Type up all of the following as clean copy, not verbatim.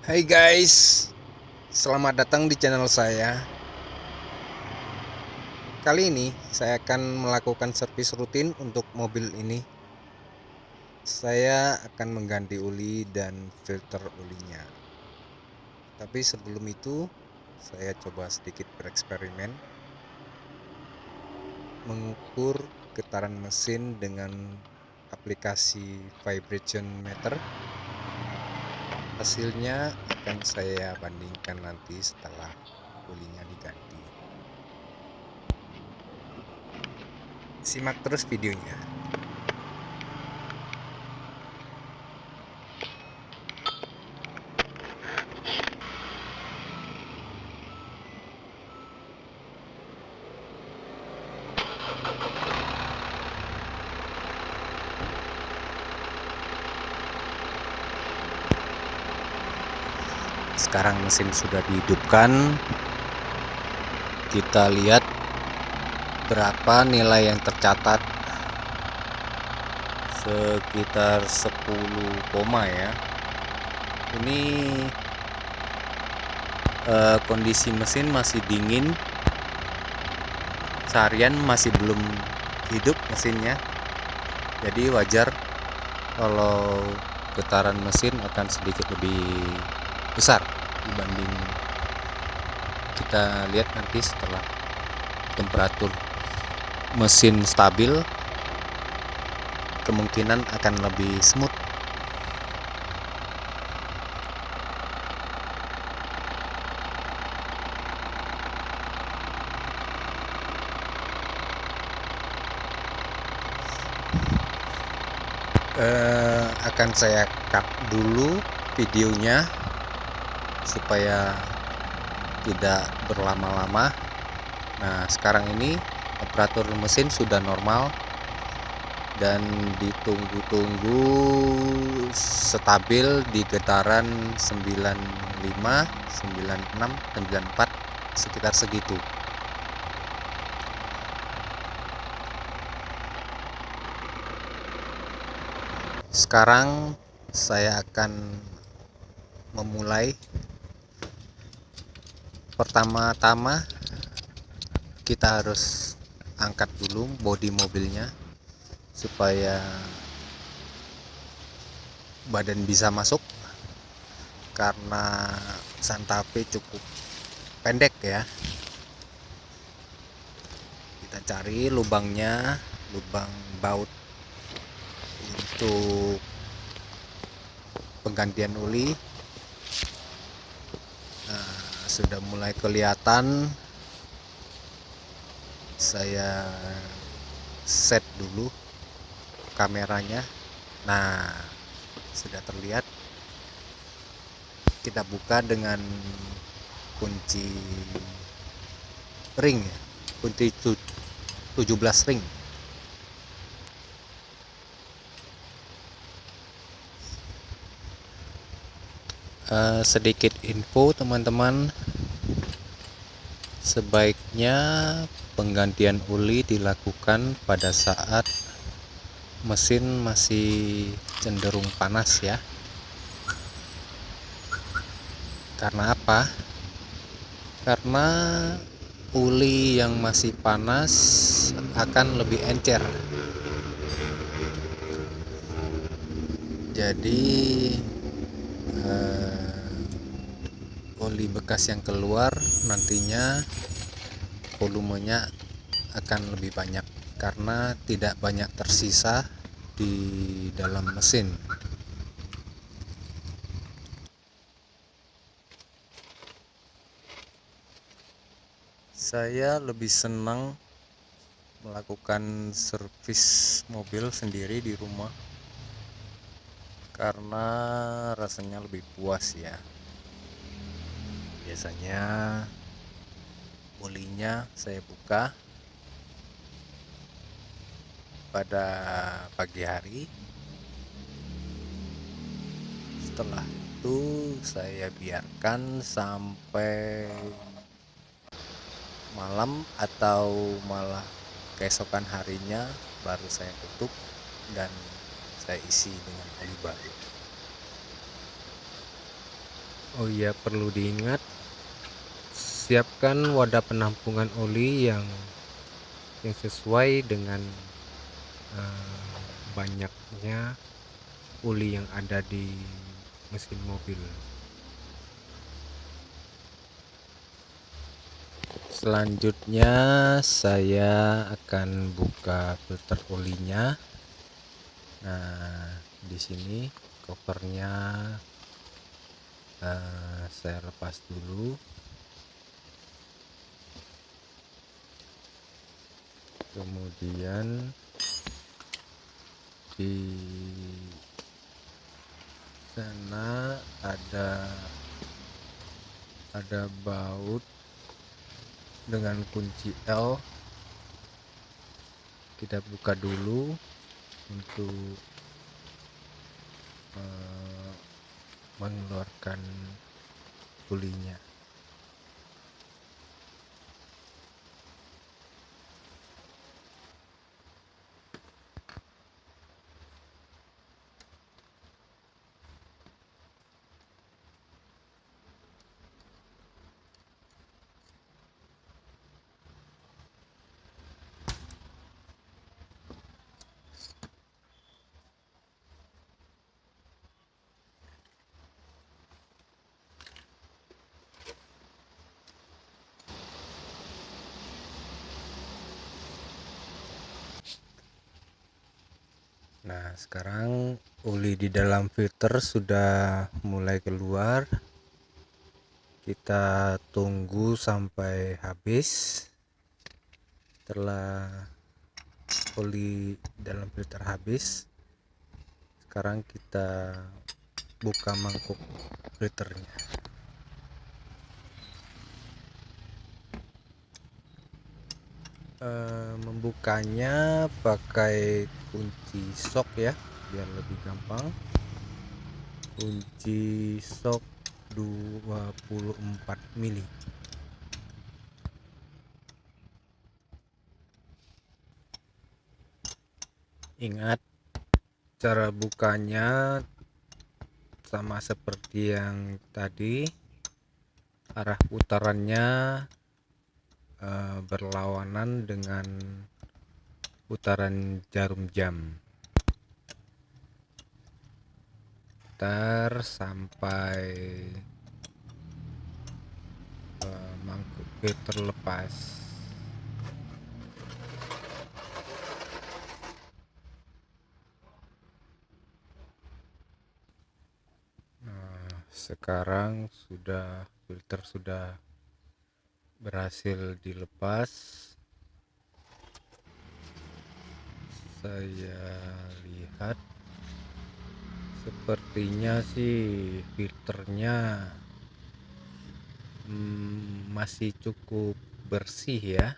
Hai guys, selamat datang di channel saya. Kali ini saya akan melakukan servis rutin untuk mobil ini. Saya akan mengganti oli dan filter olinya. Tapi sebelum itu, saya coba sedikit bereksperimen mengukur getaran mesin dengan aplikasi vibration meter. Hasilnya akan saya bandingkan nanti setelah olinya diganti. Simak terus videonya. Sekarang mesin sudah dihidupkan. Kita lihat berapa nilai yang tercatat. Sekitar 10 koma ya. Ini kondisi mesin masih dingin. Seharian masih belum hidup mesinnya. Jadi wajar kalau getaran mesin akan sedikit lebih besar dibanding kita lihat nanti setelah temperatur mesin stabil, kemungkinan akan lebih smooth. Akan saya cut dulu videonya supaya tidak berlama-lama. Nah, sekarang ini temperatur mesin sudah normal dan ditunggu-tunggu stabil di getaran 95, 96, 94 sekitar segitu. Sekarang saya akan memulai. Pertama-tama kita harus angkat dulu bodi mobilnya supaya badan bisa masuk, karena Santa Fe cukup pendek ya. Kita cari lubangnya, lubang baut untuk penggantian oli. Nah, sudah mulai kelihatan. Saya set dulu kameranya. Nah, sudah terlihat. Kita buka dengan kunci ring ya, kunci 17 ring. Sedikit info teman-teman, sebaiknya penggantian oli dilakukan pada saat mesin masih cenderung panas ya. Karena apa? Karena oli yang masih panas akan lebih encer. Jadi oli bekas yang keluar nantinya volumenya akan lebih banyak karena tidak banyak tersisa di dalam mesin. Saya lebih senang melakukan servis mobil sendiri di rumah karena rasanya lebih puas ya. Biasanya olinya saya buka pada pagi hari. Setelah itu saya biarkan sampai malam atau malah keesokan harinya baru saya tutup dan saya isi dengan oli baru. Oh iya, perlu diingat, siapkan wadah penampungan oli yang sesuai dengan banyaknya oli yang ada di mesin mobil. Selanjutnya saya akan buka filter olinya. Nah, di sini covernya saya lepas dulu. Kemudian di sana ada baut dengan kunci L. Kita buka dulu untuk mengeluarkan olinya. Nah, sekarang oli di dalam filter sudah mulai keluar. Kita tunggu sampai habis. Setelah oli dalam filter habis, sekarang kita buka mangkuk filternya. Membukanya pakai kunci sok ya, biar lebih gampang. Kunci sok 24 mili. Ingat, cara bukanya sama seperti yang tadi, arah putarannya berlawanan dengan putaran jarum jam. Putar sampai mangkuk filter lepas. Nah, sekarang filter sudah berhasil dilepas. Saya lihat sepertinya sih filternya masih cukup bersih ya,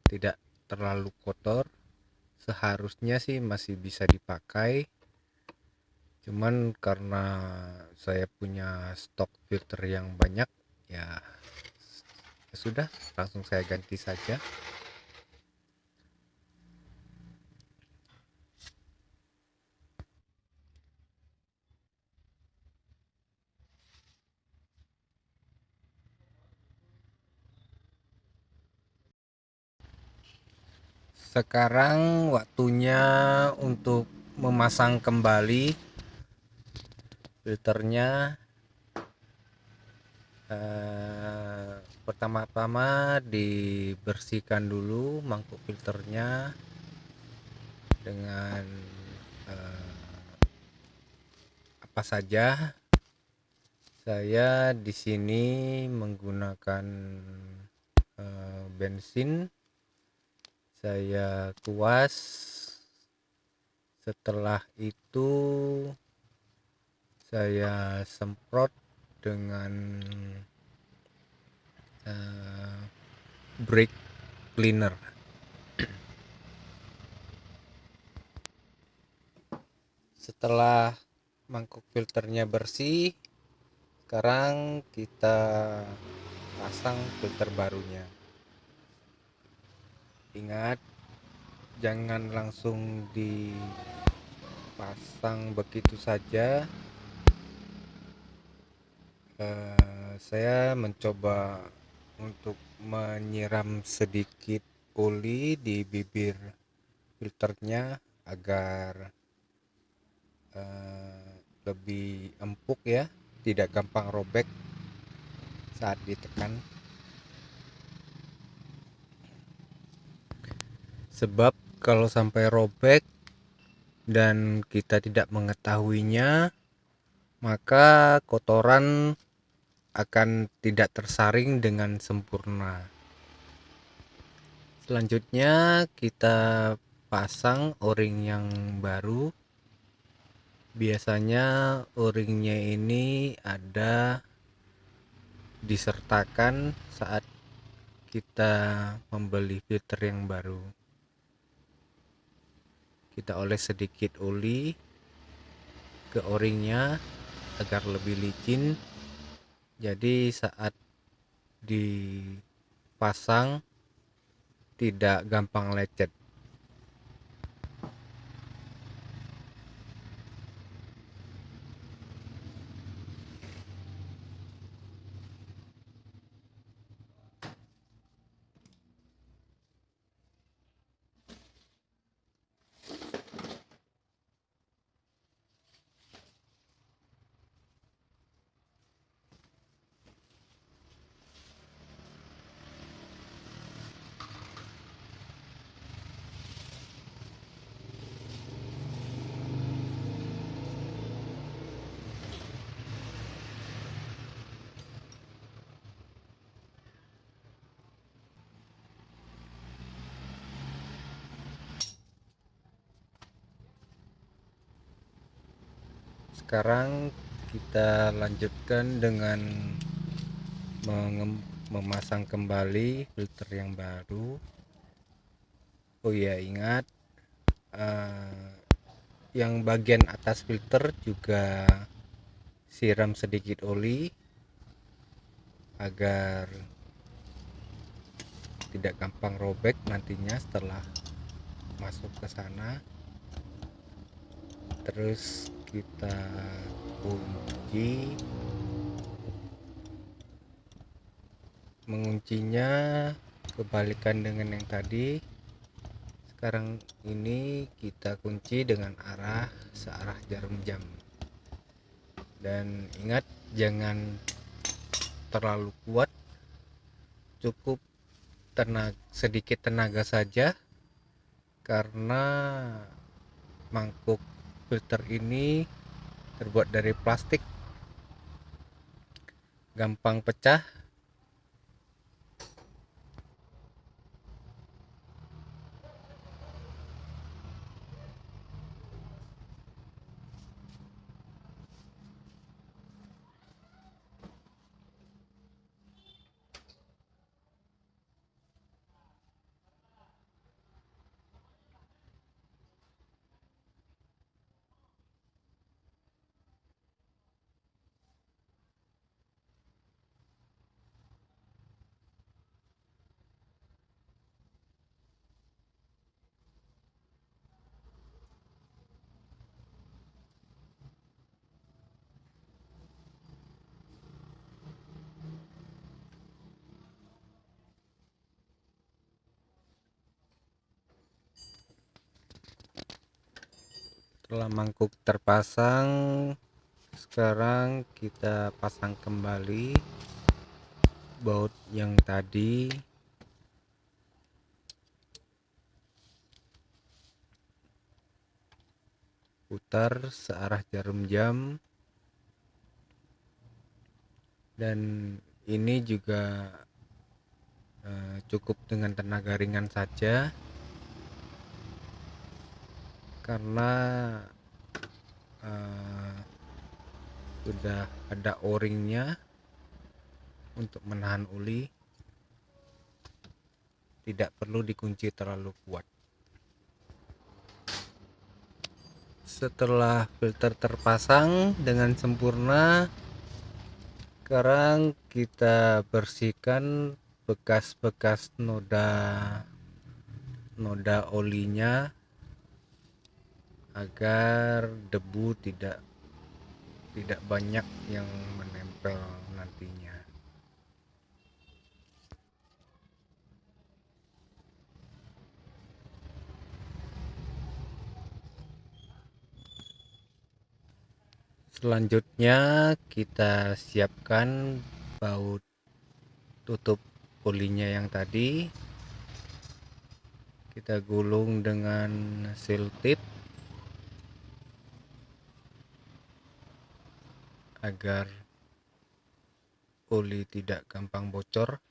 tidak terlalu kotor. Seharusnya sih masih bisa dipakai, cuman karena saya punya stok filter yang banyak, ya sudah, langsung saya ganti saja. Sekarang waktunya untuk memasang kembali filternya. Pertama-tama dibersihkan dulu mangkuk filternya dengan apa saja. Saya di sini menggunakan bensin. Saya kuas. Setelah itu saya semprot dengan brake cleaner. Setelah mangkuk filternya bersih, sekarang kita pasang filter barunya. Ingat, jangan langsung dipasang pasang begitu saja. Saya mencoba untuk menyiram sedikit oli di bibir filternya agar lebih empuk ya, tidak gampang robek saat ditekan. Sebab kalau sampai robek dan kita tidak mengetahuinya, maka kotoran akan tidak tersaring dengan sempurna. Selanjutnya kita pasang o-ring yang baru. Biasanya o-ringnya ini ada disertakan saat kita membeli filter yang baru. Kita oles sedikit oli ke o-ringnya agar lebih licin, jadi saat dipasang tidak gampang lecet. Sekarang kita lanjutkan dengan memasang kembali filter yang baru. Oh ya, ingat yang bagian atas filter juga siram sedikit oli agar tidak gampang robek nantinya setelah masuk ke sana. Terus kita kunci. Menguncinya kebalikan dengan yang tadi. Sekarang ini kita kunci dengan searah jarum jam. Dan ingat, jangan terlalu kuat, cukup sedikit tenaga saja, karena mangkuk filter ini terbuat dari plastik, gampang pecah. Setelah mangkuk terpasang, sekarang kita pasang kembali baut yang tadi. Putar searah jarum jam, dan ini juga cukup dengan tenaga ringan saja, karena sudah ada o-ringnya untuk menahan oli, tidak perlu dikunci terlalu kuat. Setelah filter terpasang dengan sempurna, sekarang kita bersihkan bekas-bekas noda olinya agar debu tidak banyak yang menempel nantinya. Selanjutnya kita siapkan baut tutup olinya yang tadi. Kita gulung dengan seal tip agar oli tidak gampang bocor.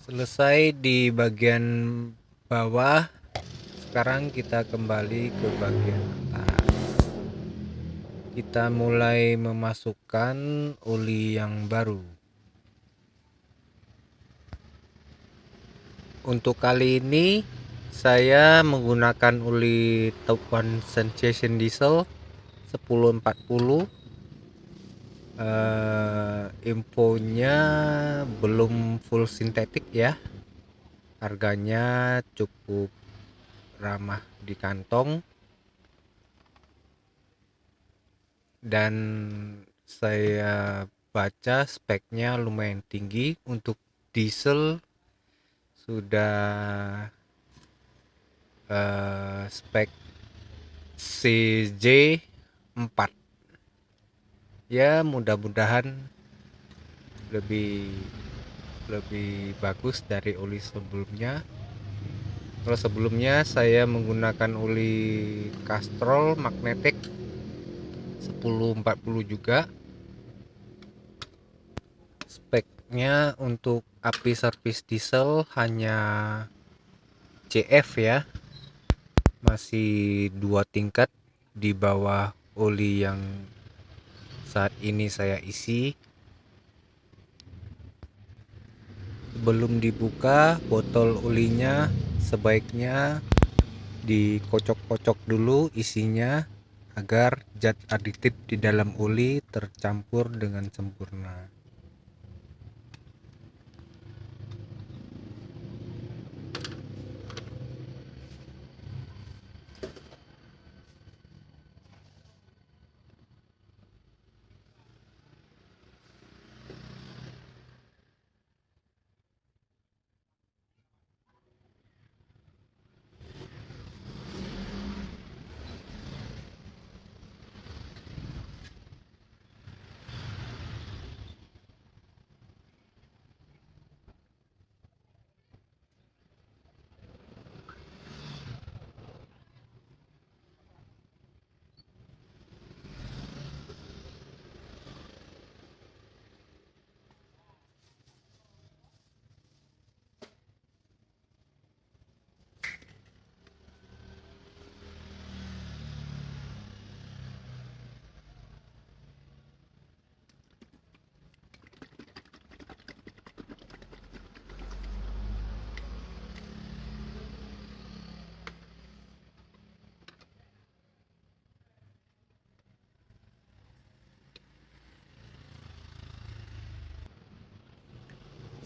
Selesai di bagian bawah, sekarang kita kembali ke bagian atas. Kita mulai memasukkan oli yang baru. Untuk kali ini saya menggunakan oli Top One Sensation Diesel 1040. Infonya belum full sintetik ya. Harganya cukup ramah di kantong dan saya baca speknya lumayan tinggi. Untuk diesel sudah spek CJ4. Ya, mudah-mudahan lebih bagus dari oli sebelumnya. Kalau sebelumnya saya menggunakan oli Castrol Magnetic 1040 juga. Speknya untuk api servis diesel hanya CF ya, masih 2 tingkat di bawah oli yang saat ini saya isi. Sebelum dibuka botol olinya, sebaiknya dikocok-kocok dulu isinya agar zat aditif di dalam oli tercampur dengan sempurna.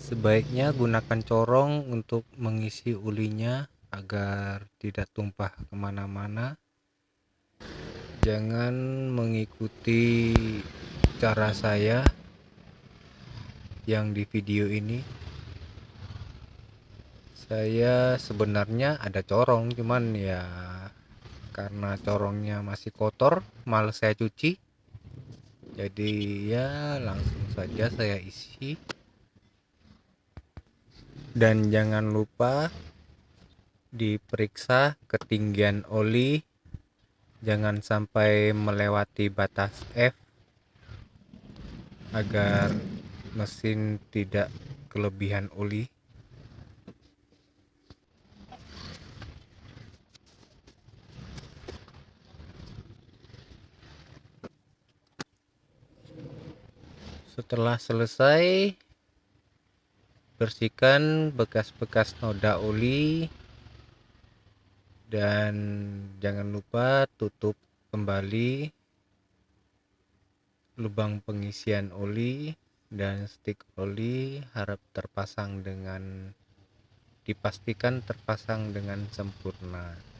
Sebaiknya gunakan corong untuk mengisi ulinya agar tidak tumpah kemana-mana. Jangan mengikuti cara saya yang di video ini. Saya sebenarnya ada corong, cuman ya karena corongnya masih kotor, males saya cuci, jadi ya langsung saja saya isi. Dan jangan lupa diperiksa ketinggian oli, jangan sampai melewati batas F agar mesin tidak kelebihan oli. Setelah selesai, bersihkan bekas-bekas noda oli dan jangan lupa tutup kembali lubang pengisian oli, dan stik oli harap dipastikan terpasang dengan sempurna.